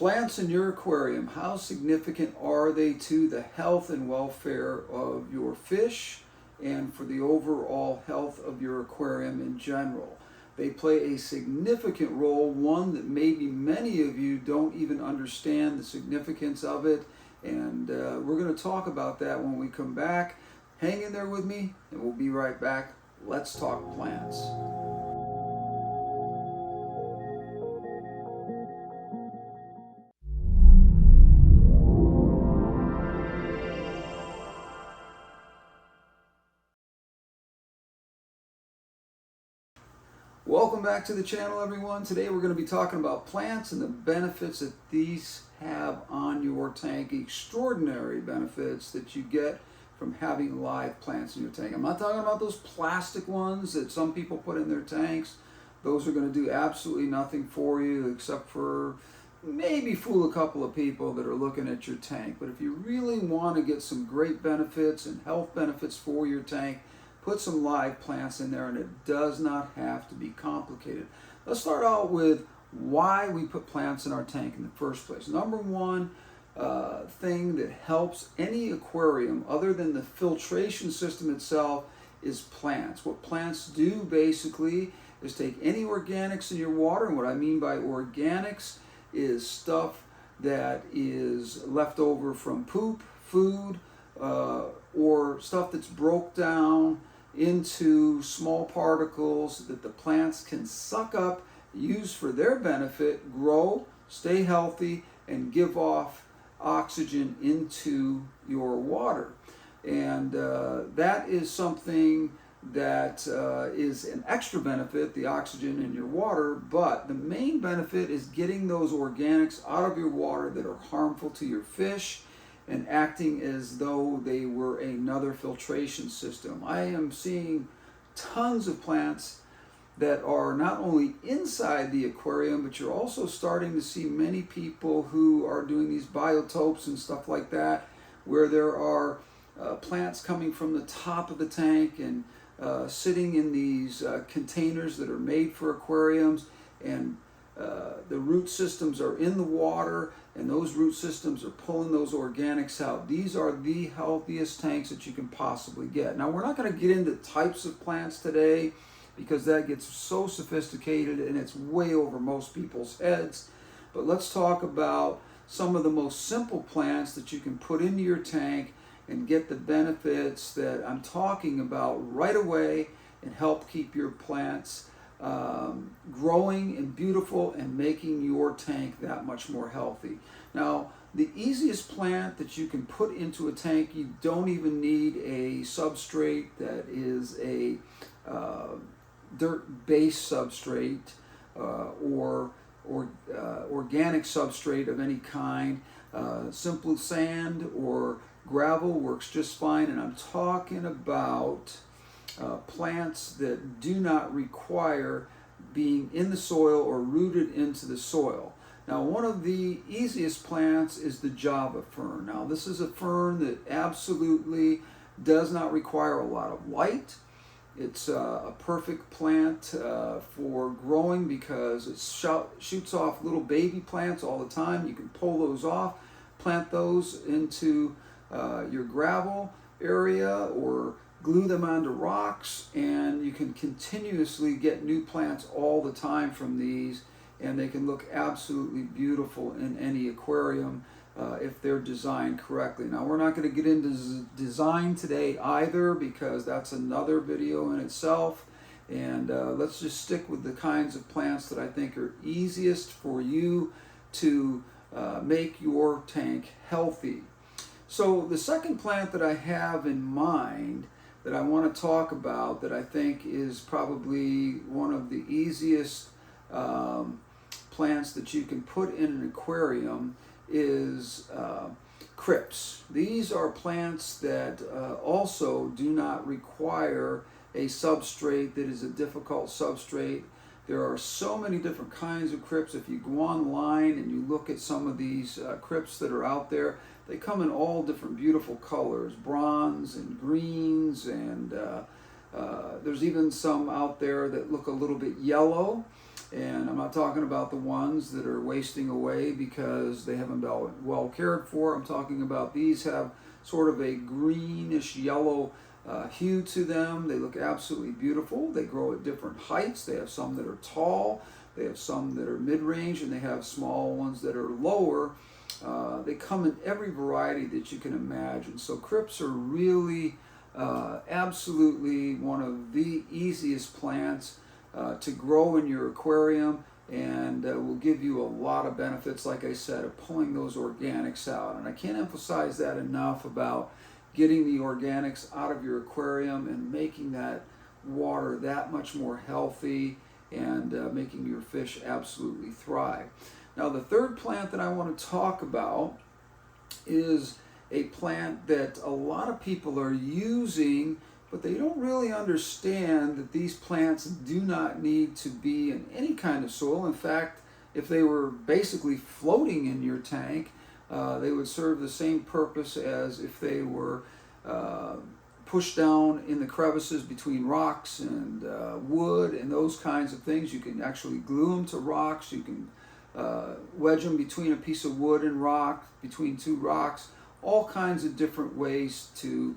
Plants in your aquarium, how significant are they to the health and welfare of your fish and for the overall health of your aquarium in general? They play a significant role, one that maybe many of you don't even understand the significance of it, and we're going to talk about that when we come back. Hang in there with me and we'll be right back. Let's talk plants. Welcome back to the channel, everyone. Today we're going to be talking about plants and the benefits that these have on your tank. Extraordinary benefits that you get from having live plants in your tank. I'm not talking about those plastic ones that some people put in their tanks. Those are going to do absolutely nothing for you except for maybe fool a couple of people that are looking at your tank. But if you really want to get some great benefits and health benefits for your tank, put some live plants in there, and it does not have to be complicated. Let's start out with why we put plants in our tank in the first place. Number one thing that helps any aquarium, other than the filtration system itself, is plants. What plants do basically is take any organics in your water, and what I mean by organics is stuff that is left over from poop, food, or stuff that's broke down into small particles that the plants can suck up, use for their benefit, grow, stay healthy, and give off oxygen into your water. And that is something that is an extra benefit, the oxygen in your water, but the main benefit is getting those organics out of your water that are harmful to your fish and acting as though they were another filtration system. I am seeing tons of plants that are not only inside the aquarium, but you're also starting to see many people who are doing these biotopes and stuff like that, where there are plants coming from the top of the tank and sitting in these containers that are made for aquariums, and the root systems are in the water, and those root systems are pulling those organics out. These are the healthiest tanks that you can possibly get. Now, we're not going to get into types of plants today because that gets so sophisticated and it's way over most people's heads. But let's talk about some of the most simple plants that you can put into your tank and get the benefits that I'm talking about right away and help keep your plants growing and beautiful and making your tank that much more healthy. Now, the easiest plant that you can put into a tank, you don't even need a substrate that is a dirt-based substrate or organic substrate of any kind. Simple sand or gravel works just fine, and I'm talking about plants that do not require being in the soil or rooted into the soil. Now, one of the easiest plants is the Java fern. Now, this is a fern that absolutely does not require a lot of light. It's a perfect plant for growing because it shoots off little baby plants all the time. You can pull those off, plant those into your gravel area or glue them onto rocks, and you can continuously get new plants all the time from these, and they can look absolutely beautiful in any aquarium if they're designed correctly. Now, we're not going to get into design today either because that's another video in itself, and let's just stick with the kinds of plants that I think are easiest for you to make your tank healthy. So the second plant that I have in mind that I want to talk about that I think is probably one of the easiest plants that you can put in an aquarium is Crips. These are plants that also do not require a substrate that is a difficult substrate. There are so many different kinds of Crips. If you go online and you look at some of these Crips that are out there, they come in all different beautiful colors, bronze and greens, and there's even some out there that look a little bit yellow. And I'm not talking about the ones that are wasting away because they haven't been well cared for. I'm talking about these have sort of a greenish yellow hue to them. They look absolutely beautiful. They grow at different heights. They have some that are tall, they have some that are mid-range, and they have small ones that are lower. They come in every variety that you can imagine. So Crips are really absolutely one of the easiest plants to grow in your aquarium, and will give you a lot of benefits, like I said, of pulling those organics out. And I can't emphasize that enough about getting the organics out of your aquarium and making that water that much more healthy and making your fish absolutely thrive. Now, the third plant that I want to talk about is a plant that a lot of people are using, but they don't really understand that these plants do not need to be in any kind of soil. In fact, if they were basically floating in your tank, they would serve the same purpose as if they were pushed down in the crevices between rocks and wood and those kinds of things. You can actually glue them to rocks. You can wedge them between a piece of wood and rock, between two rocks. All kinds of different ways to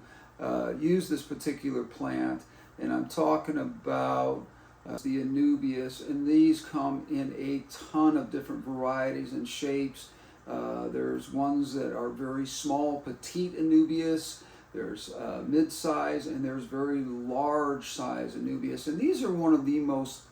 use this particular plant. And I'm talking about the Anubius, and these come in a ton of different varieties and shapes. There's ones that are very small, petite Anubius. There's mid-size, and there's very large size Anubius. And these are one of the most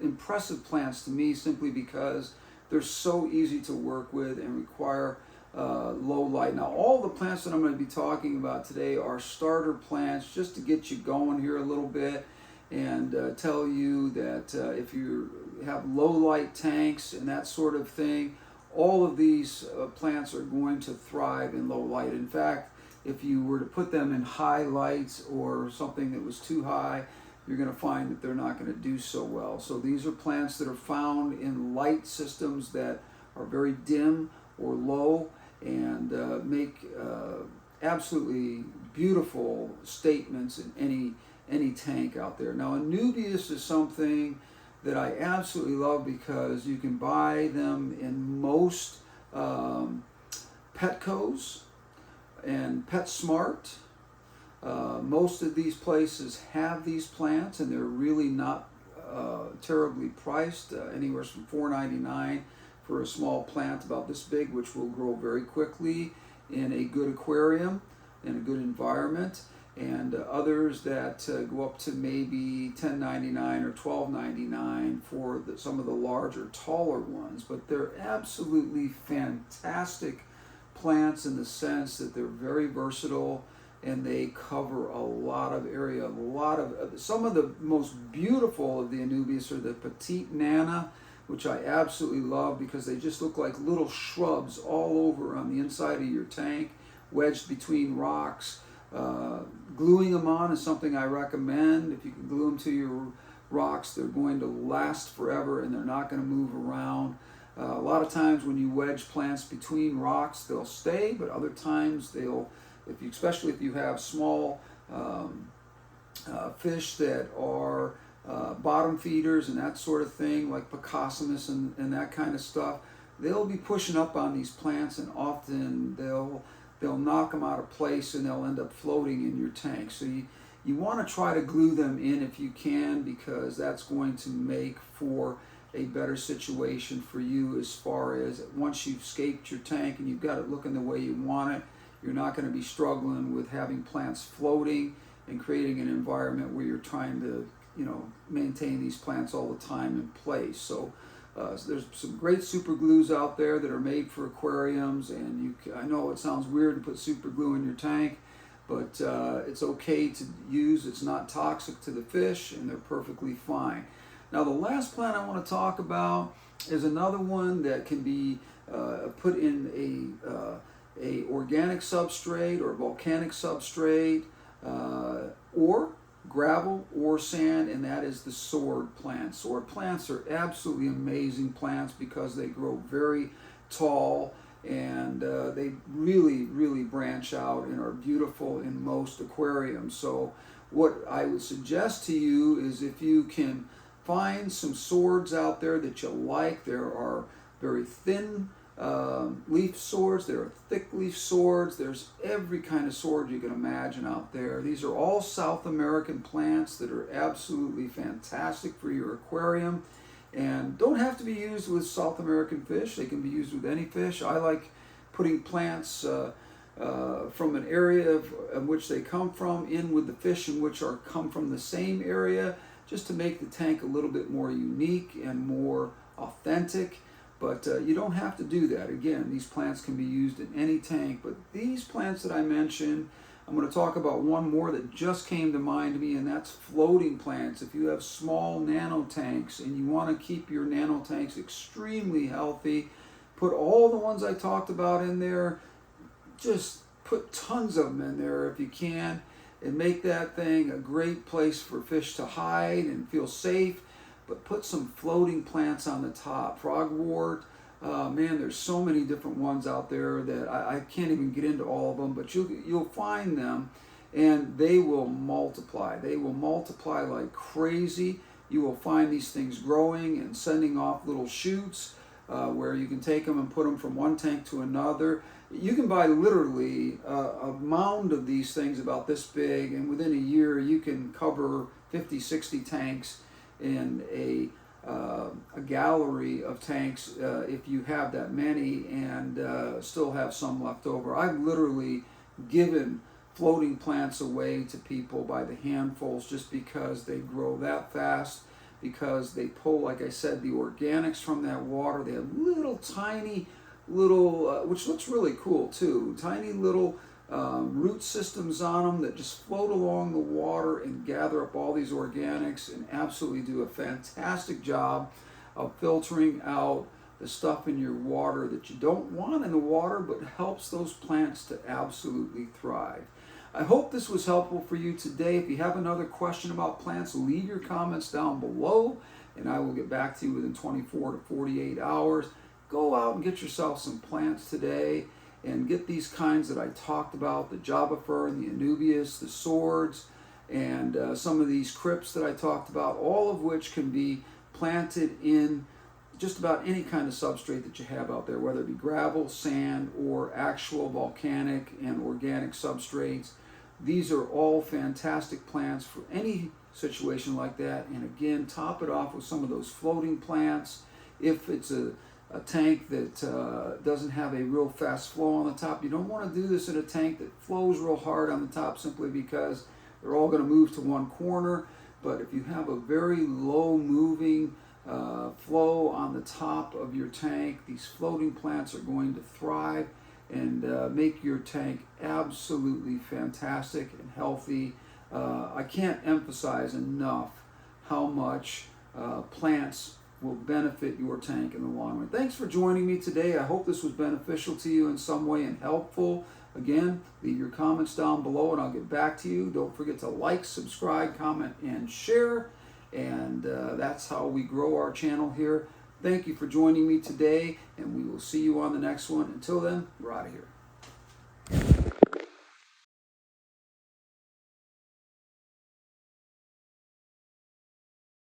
impressive plants to me, simply because they're so easy to work with and require low light. Now, all the plants that I'm going to be talking about today are starter plants, just to get you going here a little bit, and tell you that if you have low light tanks and that sort of thing, all of these plants are going to thrive in low light. In fact, if you were to put them in high lights or something that was too high, you're going to find that they're not going to do so well. So these are plants that are found in light systems that are very dim or low, and make absolutely beautiful statements in any tank out there. Now, Anubius is something that I absolutely love because you can buy them in most Petcos and PetSmart. Most of these places have these plants, and they're really not terribly priced, anywhere from $4.99 for a small plant about this big, which will grow very quickly in a good aquarium, in a good environment, and others that go up to maybe $10.99 or $12.99 for some of the larger, taller ones. But they're absolutely fantastic plants in the sense that they're very versatile, and they cover a lot of area. Some of the most beautiful of the Anubius are the petite nana, which I absolutely love because they just look like little shrubs all over on the inside of your tank, wedged between rocks. Gluing them on is something I recommend. If you can glue them to your rocks, they're going to last forever, and they're not going to move around. A lot of times when you wedge plants between rocks, they'll stay, but other times they'll, especially if you have small fish that are bottom feeders and that sort of thing, like Pocosmus and that kind of stuff, they'll be pushing up on these plants, and often they'll knock them out of place, and they'll end up floating in your tank. So you want to try to glue them in if you can, because that's going to make for a better situation for you, as far as once you've scaped your tank and you've got it looking the way you want it, you're not going to be struggling with having plants floating and creating an environment where you're trying to, maintain these plants all the time in place. So there's some great super glues out there that are made for aquariums, and I know it sounds weird to put super glue in your tank, but it's okay to use. It's not toxic to the fish, and they're perfectly fine. Now, the last plant I want to talk about is another one that can be put in a organic substrate or volcanic substrate, or gravel or sand, and that is the sword plant. Sword plants are absolutely amazing plants because they grow very tall, and they really branch out and are beautiful in most aquariums. So what I would suggest to you is, if you can find some swords out there that you like. There are very thin leaf swords, there are thick leaf swords, there's every kind of sword you can imagine out there. These are all South American plants that are absolutely fantastic for your aquarium and don't have to be used with South American fish. They can be used with any fish. I like putting plants from an area in which they come from in with the fish in which come from the same area, just to make the tank a little bit more unique and more authentic. But you don't have to do that. Again, these plants can be used in any tank, but these plants that I mentioned, I'm going to talk about one more that just came to mind to me, and that's floating plants. If you have small nano tanks and you want to keep your nano tanks extremely healthy, put all the ones I talked about in there. Just put tons of them in there if you can, and make that thing a great place for fish to hide and feel safe. But put some floating plants on the top. Frogwort, man, there's so many different ones out there that I can't even get into all of them, but you'll find them, and they will multiply. They will multiply like crazy. You will find these things growing and sending off little shoots where you can take them and put them from one tank to another. You can buy literally a mound of these things about this big, and within a year you can cover 50, 60 tanks in a gallery of tanks if you have that many, and still have some left over. I've literally given floating plants away to people by the handfuls just because they grow that fast, because they pull, like I said, the organics from that water. They have little tiny which looks really cool too, tiny little root systems on them that just float along the water and gather up all these organics and absolutely do a fantastic job of filtering out the stuff in your water that you don't want in the water, but helps those plants to absolutely thrive. I hope this was helpful for you today. If you have another question about plants, leave your comments down below and I will get back to you within 24 to 48 hours. Go out and get yourself some plants today and get these kinds that I talked about, the Java Fern, the Anubius, the swords, and some of these Crips that I talked about, all of which can be planted in just about any kind of substrate that you have out there, whether it be gravel, sand, or actual volcanic and organic substrates. These are all fantastic plants for any situation like that. And again, top it off with some of those floating plants. If it's a tank that doesn't have a real fast flow on the top, you don't want to do this in a tank that flows real hard on the top, simply because they're all going to move to one corner. But if you have a very low moving flow on the top of your tank, these floating plants are going to thrive and make your tank absolutely fantastic and healthy. I can't emphasize enough how much plants will benefit your tank in the long run. Thanks for joining me today. I hope this was beneficial to you in some way and helpful. Again, leave your comments down below and I'll get back to you. Don't forget to like, subscribe, comment, and share. And that's how we grow our channel here. Thank you for joining me today, and we will see you on the next one. Until then, we're out of here.